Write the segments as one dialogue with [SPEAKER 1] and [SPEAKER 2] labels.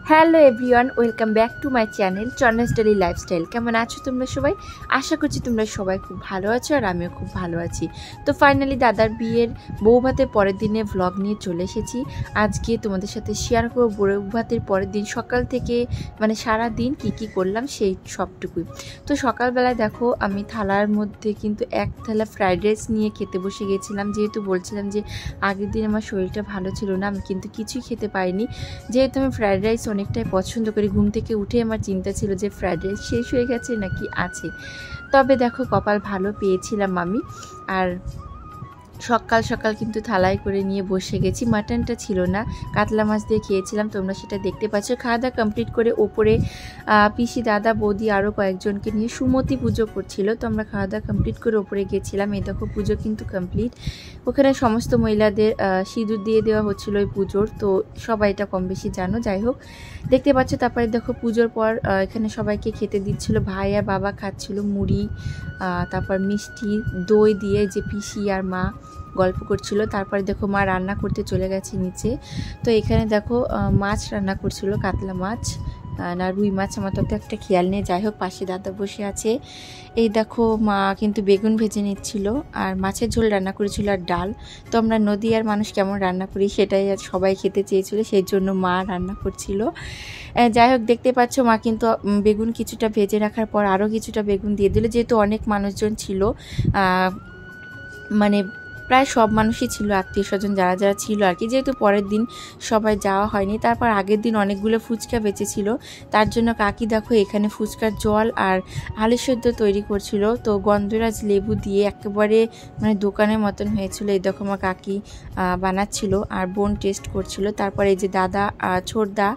[SPEAKER 1] Hello everyone, welcome back to my channel Channa's daily lifestyle. কেমন আছো তোমরা সবাই? আশা করছি তোমরা সবাই খুব ভালো আছো আর আমিও খুব ভালো আছি। তো ফাইনালি দাদার বিয়ের বউ ভাতের পরের দিনে ভ্লগ নিয়ে চলে এসেছি। আজকে তোমাদের সাথে শেয়ার করবো বউ ভাতের পরের দিন সকাল থেকে মানে সারা দিন কী করলাম সেই সবটুকুই। তো সকালবেলায় দেখো আমি থালার মধ্যে কিন্তু এক থালা ফ্রাইড রাইস নিয়ে খেতে বসে গেছিলাম, যেহেতু বলছিলাম যে আগের দিন আমার শরীরটা ভালো ছিল না, আমি কিন্তু কিছুই খেতে পারিনি। যেহেতু আমি ফ্রাইড রাইস অনেকটাই পছন্দ করি, ঘুম থেকে উঠে আমার চিন্তা ছিল যে ফ্রাইড রাইস শেষ হয়ে গেছে নাকি আছে। তবে দেখো কপাল ভালো পেয়েছিলাম আমি। আর সকাল সকাল কিন্তু থালায় করে নিয়ে বসে গেছি। মাটনটা ছিল না, কাতলা মাছ দিয়ে খেয়েছিলাম, তোমরা সেটা দেখতে পাচ্ছ। খাওয়া দাওয়া কমপ্লিট করে ওপরে পিসি দাদা বৌদি আরও কয়েকজনকে নিয়ে সুমতি পুজো করছিল। তো আমরা খাওয়া দাওয়া কমপ্লিট করে ওপরে গেছিলাম। এই দেখো পুজো কিন্তু কমপ্লিট। ওখানে সমস্ত মহিলাদের সিঁদুর দিয়ে দেওয়া হচ্ছিল ওই পুজোর, তো সবাই এটা কম বেশি জানো। যাই হোক দেখতে পাচ্ছ। তারপরে দেখো পুজোর পর এখানে সবাইকে খেতে দিচ্ছিল। ভাই আর বাবা খাচ্ছিল মুড়ি, তারপর মিষ্টি দই দিয়ে, যে পিসি আর মা গল্প করছিল। তারপরে দেখো মা রান্না করতে চলে গেছে নিচে। তো এখানে দেখো মাছ রান্না করছিল, কাতলা মাছ না রুই মাছ, আমার তো একটা খেয়াল নেই। যাই হোক পাশে দাদা বসে আছে। এই দেখো মা কিন্তু বেগুন ভেজে নিচ্ছিল, আর মাছের ঝোল রান্না করেছিল আর ডাল। তো আমরা নদীয়ার মানুষ কেমন রান্না করি সেটাই আজ সবাই খেতে চেয়েছিল, সেই জন্য মা রান্না করছিল। যাই হোক দেখতে পাচ্ছ মা কিন্তু বেগুন কিছুটা ভেজে রাখার পর আরও কিছুটা বেগুন দিয়ে দিল, যেহেতু অনেক মানুষজন ছিল, মানে প্রায় সব মানুষই ছিল, আত্মীয় স্বজন যারা যারা ছিল আর কি। যেহেতু পরের দিন সবাই যাওয়া হয়নি, তারপর আগের দিন অনেকগুলো ফুচকা বেঁচেছিল, তার জন্য কাকি দেখো এখানে ফুচকার জল আর আলু সেদ্ধ তৈরি করছিল। তো গন্ধরাজ লেবু দিয়ে একেবারে মানে দোকানের মতন হয়েছিল। এই দেখো আমার কাকি বানাচ্ছিল আর বোন টেস্ট করছিল। তারপরে এই যে দাদা ছোটদা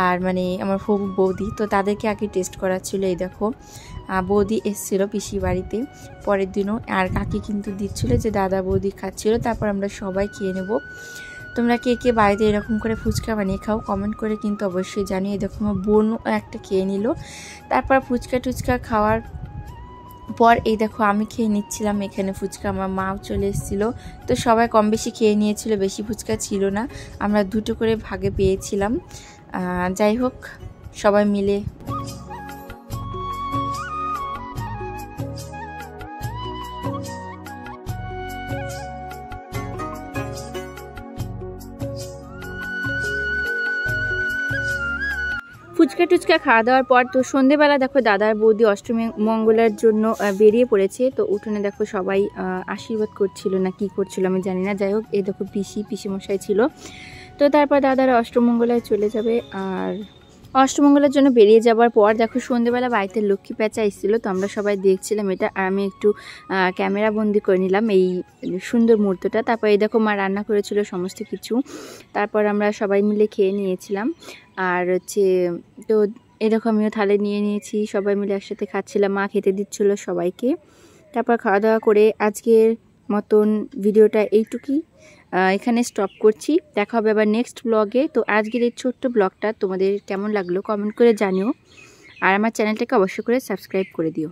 [SPEAKER 1] আর মানে আমার হবু বৌদি, তো তাদেরকে আগে টেস্ট করাচ্ছিল। এই দেখো বৌদি এসেছিলো পিসি বাড়িতে পরের দিনও, আর কাকি কিন্তু দিচ্ছিলো, যে দাদা বৌদি খাচ্ছিল। তারপর আমরা সবাই খেয়ে নেব। তোমরা কে কে বাড়িতে এরকম করে ফুচকা বানিয়ে খাও কমেন্ট করে কিন্তু অবশ্যই জানিয়ে। দেখো আমার বোনও একটা খেয়ে নিল। তারপর ফুচকা টুচকা খাওয়ার পর এই দেখো আমি খেয়ে নিচ্ছিলাম এখানে ফুচকা, আমার মাও চলে এসেছিলো। তো সবাই কম বেশি খেয়ে নিয়েছিল, বেশি ফুচকা ছিল না, আমরা দুটো করে ভাগে পেয়েছিলাম। যাই হোক সবাই মিলে ফুচকা টুচকা খাওয়া দাওয়ার পর তো সন্ধেবেলা দেখো দাদার বৌদি অষ্টমী মঙ্গলার জন্য বেরিয়ে পড়েছে। তো উঠোনে দেখো সবাই আশীর্বাদ করছিল না কি করছিল আমি জানি না। যাই হোক এই দেখো পিসিমশাই ছিল। তো তারপর দাদারা অষ্টমঙ্গলায় চলে যাবে। আর অষ্টমঙ্গলের জন্য বেরিয়ে যাওয়ার পর দেখো সন্ধেবেলা বাড়িতে লক্ষ্মী প্যাঁচা এসেছিলো, তো আমরা সবাই দেখছিলাম এটা, আর আমি একটু ক্যামেরা বন্দি করে নিলাম এই সুন্দর মুহূর্তটা। তারপর এই দেখো মা রান্না করেছিল সমস্ত কিছু, তারপর আমরা সবাই মিলে খেয়ে নিয়েছিলাম। আর হচ্ছে তো এই দেখো আমিও থালে নিয়ে নিয়েছি, সবাই মিলে একসাথে খাচ্ছিলাম, মা খেতে দিচ্ছিলো সবাইকে। তারপর খাওয়া দাওয়া করে আজকের মতন ভিডিওটা এইটুকুই এখানে স্টপ করছি। দেখা হবে আবার নেক্সট ব্লগে। তো আজকের এই ছোট্ট ব্লগটা তোমাদের কেমন লাগলো কমেন্ট করে জানিও, আর আমার চ্যানেলটাকে অবশ্যই করে সাবস্ক্রাইব করে দিও।